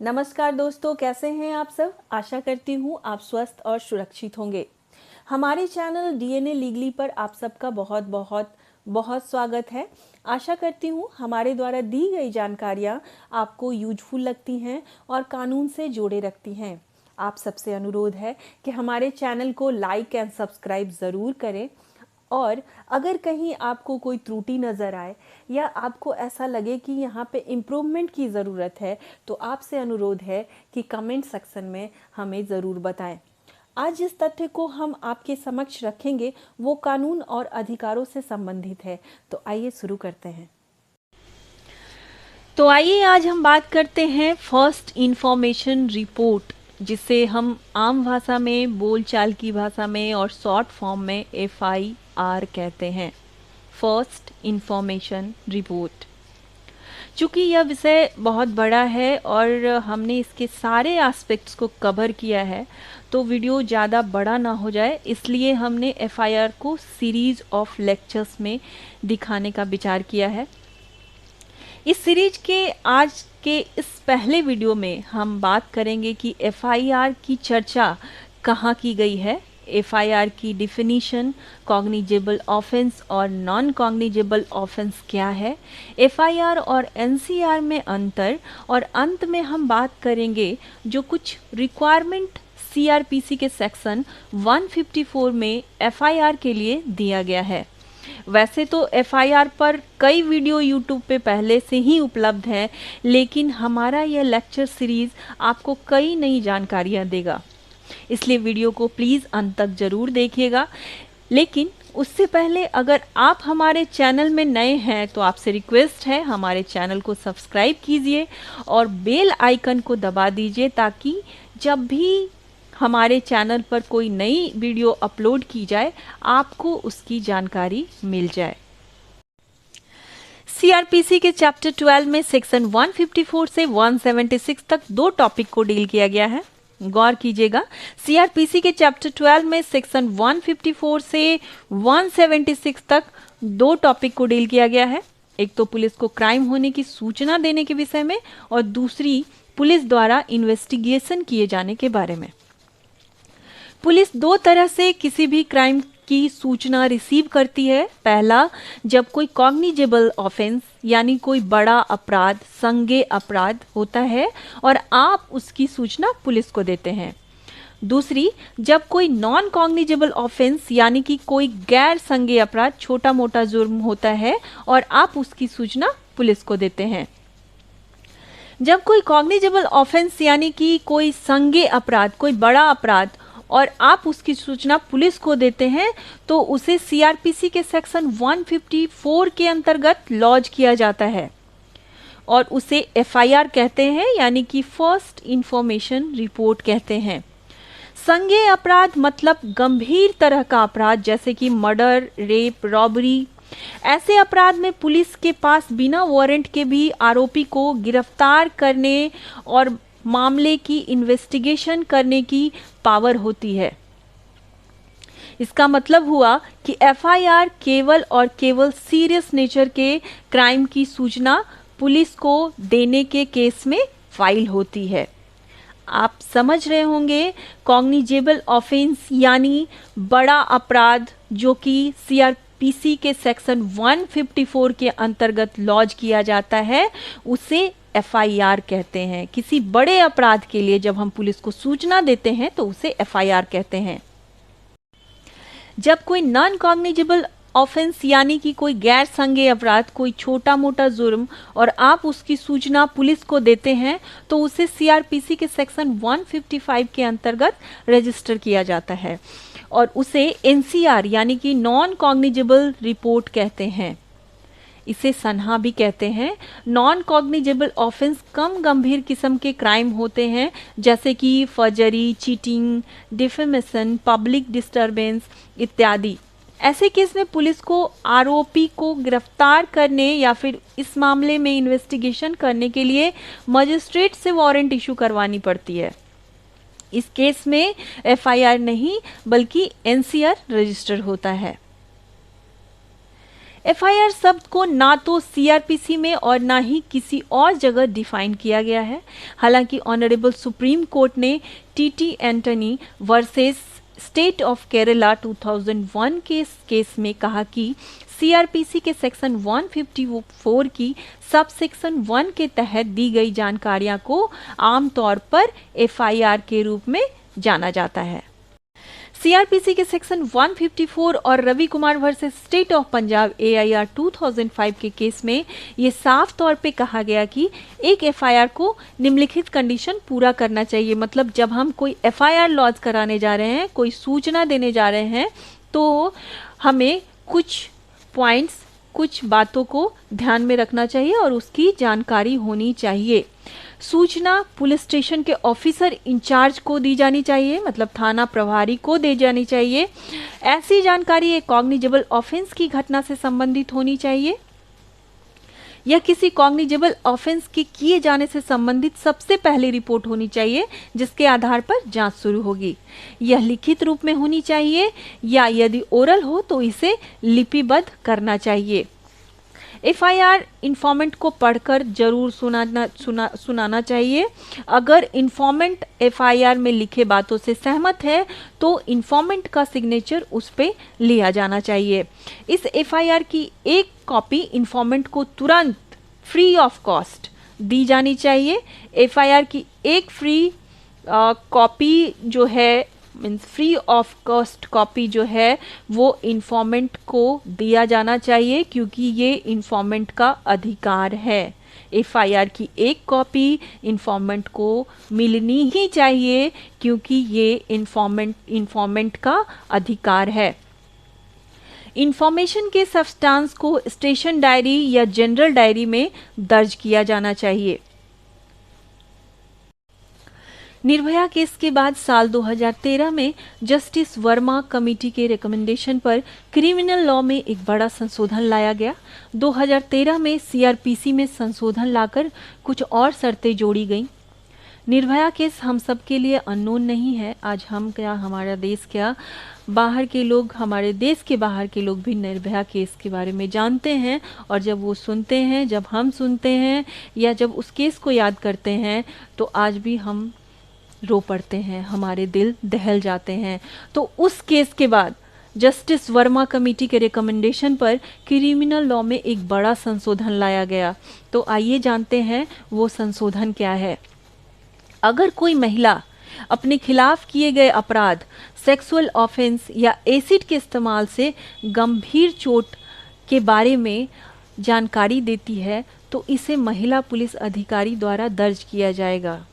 नमस्कार दोस्तों, कैसे हैं आप सब। आशा करती हूँ आप स्वस्थ और सुरक्षित होंगे। हमारे चैनल डीएनए लीगली पर आप सबका बहुत बहुत बहुत स्वागत है। आशा करती हूँ हमारे द्वारा दी गई जानकारियाँ आपको यूजफुल लगती हैं और कानून से जोड़े रखती हैं। आप सबसे अनुरोध है कि हमारे चैनल को लाइक एंड सब्सक्राइब ज़रूर करें और अगर कहीं आपको कोई त्रुटि नज़र आए या आपको ऐसा लगे कि यहाँ पे इम्प्रूवमेंट की ज़रूरत है तो आपसे अनुरोध है कि कमेंट सेक्शन में हमें ज़रूर बताएं। आज जिस तथ्य को हम आपके समक्ष रखेंगे वो कानून और अधिकारों से संबंधित है। तो आइए शुरू करते हैं। तो आइए आज हम बात करते हैं फर्स्ट इंफॉर्मेशन रिपोर्ट, जिसे हम आम भाषा में, बोलचाल की भाषा में और शॉर्ट फॉर्म में FIR कहते हैं, फर्स्ट इंफॉर्मेशन रिपोर्ट। चूँकि यह विषय बहुत बड़ा है और हमने इसके सारे एस्पेक्ट्स को कवर किया है तो वीडियो ज़्यादा बड़ा ना हो जाए, इसलिए हमने FIR को सीरीज ऑफ लेक्चर्स में दिखाने का विचार किया है। इस सीरीज के आज के इस पहले वीडियो में हम बात करेंगे कि FIR की चर्चा कहाँ की गई है, FIR की डिफिनीशन, कॉग्निजेबल ऑफेंस और नॉन कॉग्निजेबल ऑफेंस क्या है, FIR और NCR में अंतर, और अंत में हम बात करेंगे जो कुछ रिक्वायरमेंट CRPC के सेक्शन 154 में FIR के लिए दिया गया है। वैसे तो FIR पर कई वीडियो YouTube पे पहले से ही उपलब्ध है, लेकिन हमारा यह लेक्चर सीरीज़ आपको कई नई जानकारियाँ देगा, इसलिए वीडियो को प्लीज़ अंत तक ज़रूर देखिएगा। लेकिन उससे पहले अगर आप हमारे चैनल में नए हैं तो आपसे रिक्वेस्ट है हमारे चैनल को सब्सक्राइब कीजिए और बेल आइकन को दबा दीजिए ताकि जब भी हमारे चैनल पर कोई नई वीडियो अपलोड की जाए आपको उसकी जानकारी मिल जाए। CRPC के चैप्टर 12 में सेक्शन 154 से 176 तक दो टॉपिक को डील किया गया है। गौर कीजिएगा, CRPC के चैप्टर 12 में सेक्शन 154 से 176 तक दो टॉपिक को डील किया गया है। एक तो पुलिस को क्राइम होने की सूचना देने के विषय में और दूसरी पुलिस द्वारा इन्वेस्टिगेशन किए जाने के बारे में। पुलिस दो तरह से किसी भी क्राइम की सूचना रिसीव करती है। पहला, जब कोई कॉग्निजेबल ऑफेंस यानी कोई बड़ा अपराध, संज्ञेय अपराध होता है और आप उसकी सूचना पुलिस को देते हैं। दूसरी, जब कोई नॉन कॉग्निजेबल ऑफेंस यानी कि कोई गैर संज्ञेय अपराध, छोटा मोटा जुर्म होता है और आप उसकी सूचना पुलिस को देते हैं। जब कोई कॉग्निजेबल ऑफेंस यानी कि कोई संज्ञेय अपराध, कोई बड़ा अपराध और आप उसकी सूचना पुलिस को देते हैं तो उसे CRPC के सेक्शन 154 के अंतर्गत लॉन्च किया जाता है और उसे FIR कहते हैं, यानी कि फर्स्ट इंफॉर्मेशन रिपोर्ट कहते हैं। संज्ञेय अपराध मतलब गंभीर तरह का अपराध जैसे कि मर्डर, रेप, रॉबरी। ऐसे अपराध में पुलिस के पास बिना वारंट के भी आरोपी को गिरफ्तार करने और मामले की इन्वेस्टिगेशन करने की पावर होती है। इसका मतलब हुआ कि FIR केवल और केवल सीरियस नेचर के क्राइम की सूचना पुलिस को देने के केस में फाइल होती है। आप समझ रहे होंगे, कॉग्निजेबल ऑफेंस यानी बड़ा अपराध जो कि CRPC के सेक्शन 154 के अंतर्गत लॉन्च किया जाता है उसे FIR कहते हैं। किसी बड़े अपराध के लिए जब हम पुलिस को सूचना देते हैं तो उसे FIR कहते हैं। जब कोई नॉन कॉग्निजेबल ऑफेंस यानी कि कोई गैर संज्ञेय अपराध, कोई छोटा मोटा जुर्म और आप उसकी सूचना पुलिस को देते हैं तो उसे CRPC के सेक्शन 155 के अंतर्गत रजिस्टर किया जाता है और उसे NCR यानी कि नॉन कॉग्निजेबल रिपोर्ट कहते हैं। इसे सनहा भी कहते हैं। नॉन कॉग्निजेबल ऑफेंस कम गंभीर किस्म के क्राइम होते हैं जैसे कि forgery, cheating, defamation, public disturbance इत्यादि। ऐसे केस में पुलिस को आरोपी को गिरफ्तार करने या फिर इस मामले में इन्वेस्टिगेशन करने के लिए मजिस्ट्रेट से वारंट इशू करवानी पड़ती है। इस केस में FIR नहीं बल्कि NCR रजिस्टर होता है। एफआईआर शब्द को ना तो सीआरपीसी में और ना ही किसी और जगह डिफाइन किया गया है। हालांकि ऑनरेबल सुप्रीम कोर्ट ने TT Antony versus state of Kerala 2001 के केस में कहा कि सीआरपीसी के सेक्शन 154 की सब सेक्शन 1 के तहत दी गई जानकारियां को आमतौर पर एफआईआर के रूप में जाना जाता है। सीआरपीसी के सेक्शन 154 और Ravi Kumar versus state of Punjab AIR 2005 के केस में ये साफ तौर पे कहा गया कि एक एफआईआर को निम्नलिखित कंडीशन पूरा करना चाहिए। मतलब जब हम कोई एफआईआर लॉन्च कराने जा रहे हैं, कोई सूचना देने जा रहे हैं, तो हमें कुछ पॉइंट्स, कुछ बातों को ध्यान में रखना चाहिए और उसकी जानकारी होनी चाहिए। सूचना पुलिस स्टेशन के ऑफिसर इंचार्ज को दी जानी चाहिए, मतलब थाना प्रभारी को दी जानी चाहिए। ऐसी जानकारी एक कॉग्निजेबल ऑफेंस की घटना से संबंधित होनी चाहिए या किसी कॉग्निजेबल ऑफेंस के किए जाने से संबंधित सबसे पहले रिपोर्ट होनी चाहिए, जिसके आधार पर जांच शुरू होगी। यह लिखित रूप में होनी चाहिए या यदि ओरल हो तो इसे लिपिबद्ध करना चाहिए। एफआईआर इन्फॉर्मेंट को पढ़कर जरूर सुनाना चाहिए। अगर इन्फॉर्मेंट एफआईआर में लिखे बातों से सहमत है तो इन्फॉर्मेंट का सिग्नेचर उस पे लिया जाना चाहिए। इस एफआईआर की एक कॉपी इन्फॉर्मेंट को तुरंत फ्री ऑफ कॉस्ट दी जानी चाहिए। एफआईआर की एक फ्री कॉपी जो है, means free of cost copy जो है, वो इन्फॉर्मेंट को दिया जाना चाहिए, क्योंकि ये इन्फॉर्मेंट का अधिकार है। एफआईआर की एक कॉपी इन्फॉर्मेंट को मिलनी ही चाहिए, क्योंकि ये इन्फॉर्मेंट का अधिकार है। इंफॉर्मेशन के सब्सटेंस को स्टेशन डायरी या जनरल डायरी में दर्ज किया जाना चाहिए। निर्भया केस के बाद साल 2013 में जस्टिस वर्मा कमेटी के रिकमेंडेशन पर क्रिमिनल लॉ में एक बड़ा संशोधन लाया गया। 2013 में सीआरपीसी में संशोधन लाकर कुछ और शर्तें जोड़ी गईं। निर्भया केस हम सब के लिए अननोन नहीं है। आज हम क्या, हमारा देश क्या, बाहर के लोग, हमारे देश के बाहर के लोग भी निर्भया केस के बारे में जानते हैं। और जब वो सुनते हैं, जब हम सुनते हैं या जब उस केस को याद करते हैं, तो आज भी हम रो पड़ते हैं, हमारे दिल दहल जाते हैं। तो उस केस के बाद जस्टिस वर्मा कमेटी के रिकमेंडेशन पर क्रिमिनल लॉ में एक बड़ा संशोधन लाया गया। तो आइए जानते हैं वो संशोधन क्या है। अगर कोई महिला अपने खिलाफ किए गए अपराध, सेक्सुअल ऑफेंस या एसिड के इस्तेमाल से गंभीर चोट के बारे में जानकारी देती है, तो इसे महिला पुलिस अधिकारी द्वारा दर्ज किया जाएगा।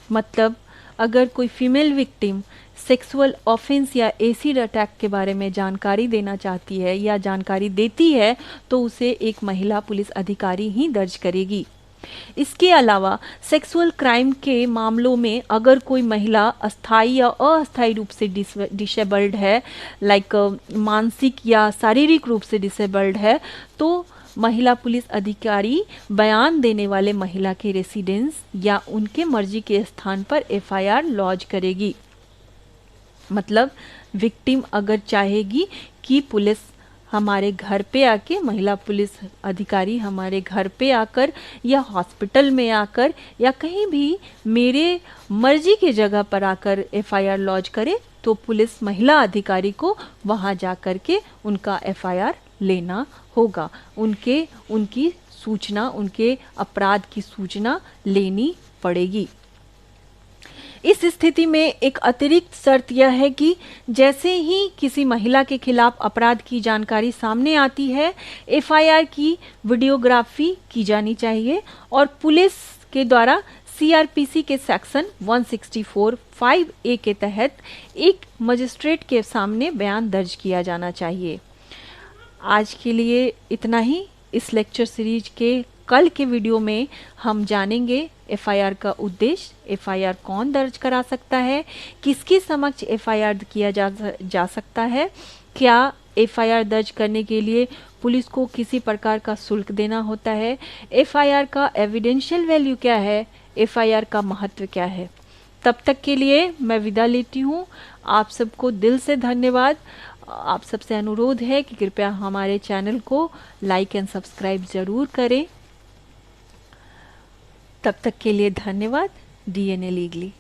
मतलब अगर कोई फीमेल विक्टिम सेक्सुअल ऑफेंस या एसिड अटैक के बारे में जानकारी देना चाहती है या जानकारी देती है, तो उसे एक महिला पुलिस अधिकारी ही दर्ज करेगी। इसके अलावा सेक्सुअल क्राइम के मामलों में अगर कोई महिला अस्थायी या अस्थायी रूप से डिसेबल्ड है, लाइक मानसिक या शारीरिक रूप से डिसेबल्ड है, तो महिला पुलिस अधिकारी बयान देने वाले महिला के रेसिडेंस या उनके मर्जी के स्थान पर एफआईआर लॉन्च करेगी। मतलब विक्टिम अगर चाहेगी कि पुलिस हमारे घर पे आके, महिला पुलिस अधिकारी हमारे घर पे आकर या हॉस्पिटल में आकर या कहीं भी मेरे मर्जी की जगह पर आकर एफआईआर लॉन्च करे, तो पुलिस महिला अधिकारी को वहां जाकर के उनका एफआईआर लेना होगा। उनकी सूचना, उनके अपराध की सूचना लेनी पड़ेगी। इस स्थिति में एक अतिरिक्त शर्त यह है कि जैसे ही किसी महिला के खिलाफ अपराध की जानकारी सामने आती है, एफआईआर की वीडियोग्राफी की जानी चाहिए और पुलिस के द्वारा सीआरपीसी के सेक्शन 164(5)(a) के तहत एक मजिस्ट्रेट के सामने बयान दर्ज किया जाना चाहिए। आज के लिए इतना ही। इस लेक्चर सीरीज के कल के वीडियो में हम जानेंगे एफआईआर का उद्देश्य, एफआईआर कौन दर्ज करा सकता है, किसके समक्ष एफआईआर किया जा सकता है, क्या एफआईआर दर्ज करने के लिए पुलिस को किसी प्रकार का शुल्क देना होता है, एफआईआर का एविडेंशियल वैल्यू क्या है, एफआईआर का महत्व क्या है। तब तक के लिए मैं विदा लेती हूँ। आप सबको दिल से धन्यवाद। आप सबसे अनुरोध है कि कृपया हमारे चैनल को लाइक एंड सब्सक्राइब ज़रूर करें। तब तक के लिए धन्यवाद। DNA legally.